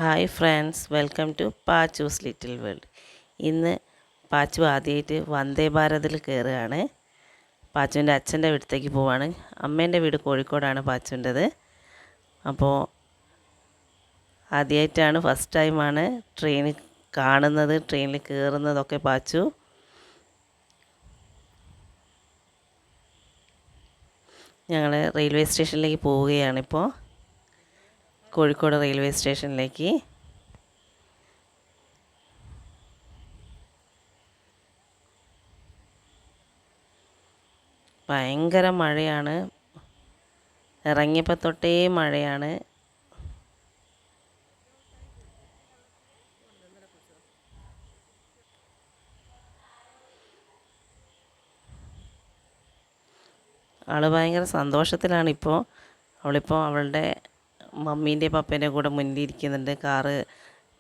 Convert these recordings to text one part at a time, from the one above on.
Hi friends, welcome to Pachu's little world. ഇന്ന് പാച്ചു ആദ്യമായിട്ട് വന്ദേ ഭാരതിൽ കയറുകയാണ്. പാച്ചുവിൻ്റെ അച്ഛൻ്റെ വീട്ടിലേക്ക് പോവാണ്. അമ്മേൻ്റെ വീട് കോഴിക്കോടാണ് പാച്ചുവിൻ്റെത്. അപ്പോൾ ആദ്യമായിട്ടാണ്, ഫസ്റ്റ് ടൈമാണ് ട്രെയിൻ കാണുന്നത്, ട്രെയിനിൽ കയറുന്നതൊക്കെ പാച്ചു. ഞങ്ങൾ റെയിൽവേ സ്റ്റേഷനിലേക്ക് പോവുകയാണിപ്പോൾ, കോഴിക്കോട് റെയിൽവേ സ്റ്റേഷനിലേക്ക്. ഭയങ്കര മഴയാണ്, ഇറങ്ങിയപ്പോൾ തൊട്ടേ മഴയാണ്. ആൾ ഭയങ്കര സന്തോഷത്തിലാണിപ്പോൾ. അവളിപ്പോൾ അവളുടെ മമ്മീൻ്റെയും പപ്പേൻ്റെയും കൂടെ മുന്നിലിരിക്കുന്നുണ്ട്. കാറ്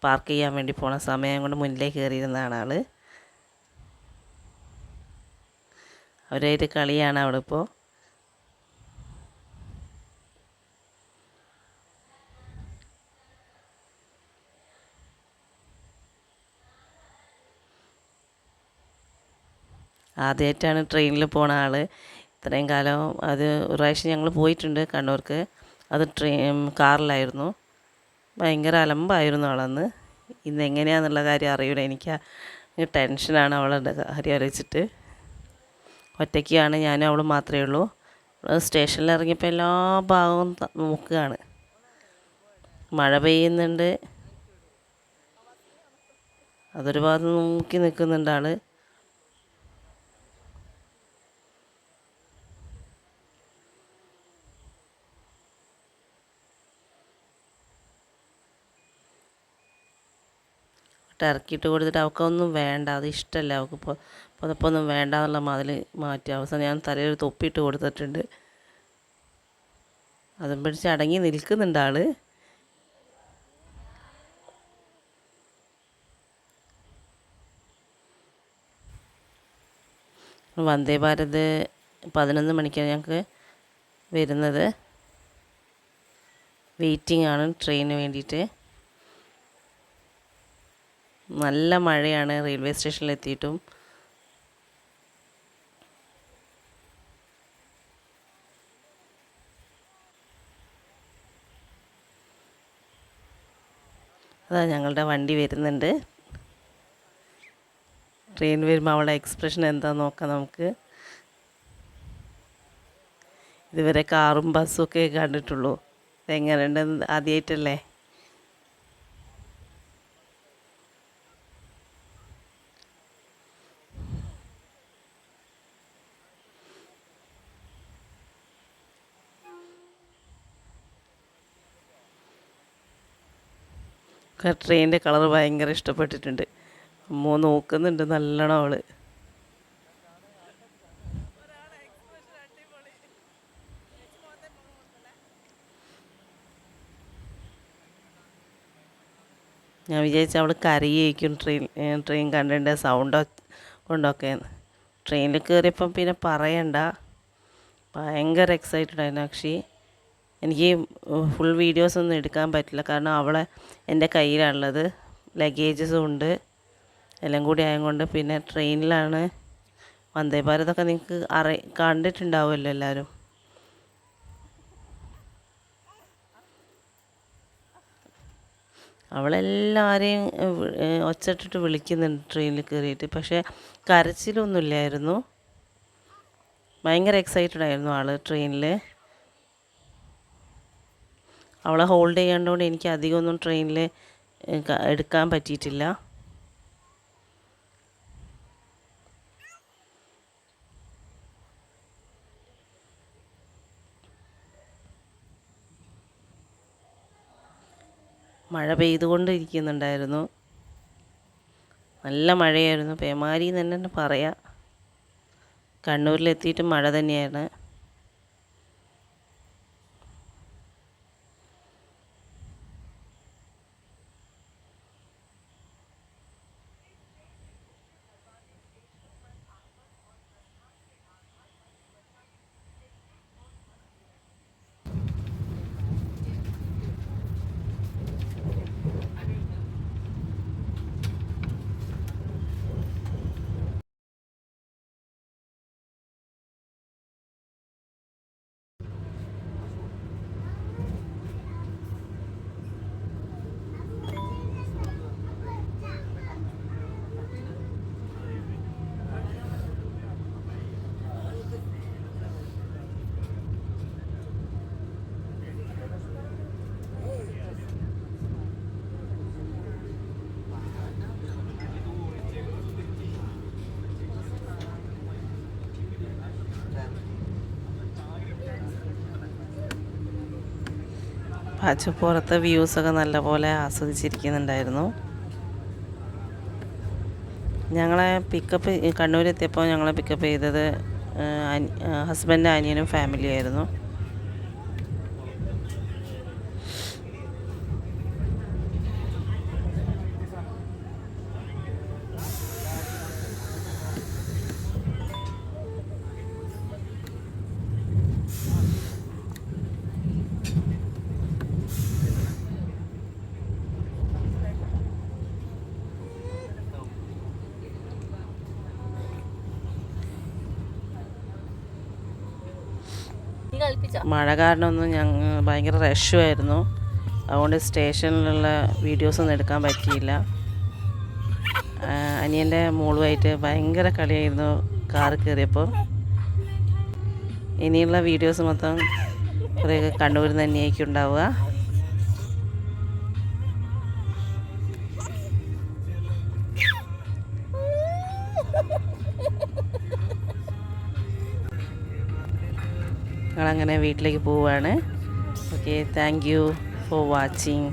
പാർക്ക് ചെയ്യാൻ വേണ്ടി പോണ സമയം കൊണ്ട് മുന്നിലേക്ക് കയറിയിരുന്നതാണ് ആൾ. അവരായിട്ട് കളിയാണ് അവളിപ്പോൾ. ആദ്യമായിട്ടാണ് ട്രെയിനിൽ പോണ ആൾ. ഇത്രയും കാലം ഒരു പ്രാവശ്യം ഞങ്ങൾ പോയിട്ടുണ്ട് കണ്ണൂർക്ക്. അത് കാറിലായിരുന്നു. ഭയങ്കര അലമ്പായിരുന്നു ആളന്ന്. ഇന്ന് എങ്ങനെയാണെന്നുള്ള കാര്യം അറിയില്ല. എനിക്ക് ടെൻഷനാണ് അവളുടെ കാര്യം ആലോചിച്ചിട്ട്. ഒറ്റയ്ക്കാണ്, ഞാനും അവളും മാത്രമേ ഉള്ളൂ. സ്റ്റേഷനിൽ ഇറങ്ങിയപ്പോൾ എല്ലാ ഭാഗവും നോക്കുകയാണ്. മഴ പെയ്യുന്നുണ്ട്, അതൊരു ഭാഗത്ത് നോക്കി നിൽക്കുന്നുണ്ട് ആൾ. ഇറക്കിയിട്ട് കൊടുത്തിട്ട് അവൾക്കൊന്നും വേണ്ട, അത് ഇഷ്ടമല്ല അവൾക്ക്. പുതപ്പൊന്നും വേണ്ട എന്നുള്ള മാതിരി മാറ്റി. അവസാനം ഞാൻ തലയിൽ തൊപ്പിയിട്ട് കൊടുത്തിട്ടുണ്ട്. അതും പിടിച്ച് അടങ്ങി നിൽക്കുന്നുണ്ട് ആൾ. വന്ദേ ഭാരത് 11 മണിക്കാണ് ഞങ്ങൾക്ക് വരുന്നത്. വെയിറ്റിംഗ് ആണ് ട്രെയിനിന് വേണ്ടിയിട്ട്. നല്ല മഴയാണ് റെയിൽവേ സ്റ്റേഷനിലെത്തിയിട്ടും. അതാ ഞങ്ങളുടെ വണ്ടി വരുന്നുണ്ട്. ട്രെയിൻ വരുമ്പോൾ അവളുടെ എക്സ്പ്രഷൻ എന്താണെന്ന് നോക്കാം നമുക്ക്. ഇതുവരെ കാറും ബസ്സും ഒക്കെ കണ്ടിട്ടുള്ളൂ. ഇതെങ്ങനെയുണ്ട്, ആദ്യമായിട്ടല്ലേ. ട്രെയിനിൻ്റെ കളർ ഭയങ്കര ഇഷ്ടപ്പെട്ടിട്ടുണ്ട്. അമ്മോ നോക്കുന്നുണ്ട് നല്ലോണം അവൾ. ഞാൻ വിചാരിച്ചു അവൾ കരയായിരിക്കും ട്രെയിൻ കണ്ടിട്ട് സൗണ്ട് കൊണ്ടൊക്കെ. ട്രെയിനിൽ കയറിയപ്പം പിന്നെ പറയണ്ട, ഭയങ്കര എക്സൈറ്റഡ് ആയിരുന്നു. പക്ഷേ എനിക്ക് ഫുൾ വീഡിയോസൊന്നും എടുക്കാൻ പറ്റില്ല, കാരണം അവളെ എൻ്റെ കയ്യിലാണുള്ളത്. ലഗേജസും ഉണ്ട്, എല്ലാം കൂടി ആയതുകൊണ്ട്. പിന്നെ ട്രെയിനിലാണ് വന്ദേ ഭാരതൊക്കെ നിങ്ങൾക്ക് കണ്ടിട്ടുണ്ടാവുമല്ലോ എല്ലാവരും. അവളെല്ലാവരെയും ഒച്ചട്ടിട്ട് വിളിക്കുന്നുണ്ട് ട്രെയിനിൽ കയറിയിട്ട്. പക്ഷേ കരച്ചിലൊന്നുമില്ലായിരുന്നു. ഭയങ്കര എക്സൈറ്റഡ് ആയിരുന്നു ആൾ ട്രെയിനിൽ. അവളെ ഹോൾഡ് ചെയ്യാണ്ടതുകൊണ്ട് എനിക്ക് അധികമൊന്നും ട്രെയിനിൽ എടുക്കാൻ പറ്റിയിട്ടില്ല. മഴ പെയ്തുകൊണ്ടിരിക്കുന്നുണ്ടായിരുന്നു. നല്ല മഴയായിരുന്നു, പേമാരി എന്ന് തന്നെ പറയാം. കണ്ണൂരിലെത്തിയിട്ട് മഴ തന്നെയാണ്. പാച്ചപ്പുറത്തെ വ്യൂസൊക്കെ നല്ലപോലെ ആസ്വദിച്ചിരിക്കുന്നുണ്ടായിരുന്നു. ഞങ്ങളെ പിക്കപ്പ് കണ്ണൂരെത്തിയപ്പോൾ ഞങ്ങളെ പിക്കപ്പ് ചെയ്തത് ഹസ്ബൻഡ്, അനിയനും ഫാമിലിയായിരുന്നു. മഴ കാരണമൊന്നും ഭയങ്കര റഷുമായിരുന്നു. അതുകൊണ്ട് സ്റ്റേഷനിലുള്ള വീഡിയോസൊന്നും എടുക്കാൻ പറ്റിയില്ല. അനിയൻ്റെ മോളുമായിട്ട് ഭയങ്കര കളിയായിരുന്നു കാറ് കയറിയപ്പോൾ. ഇനിയുള്ള വീഡിയോസ് മൊത്തം കുറേയൊക്കെ കണ്ണൂരിൽ നിന്ന് തന്നെയായിരിക്കും ഉണ്ടാവുക. ഞങ്ങളങ്ങനെ വീട്ടിലേക്ക് പോവുകയാണ്. Okay, thank you for watching.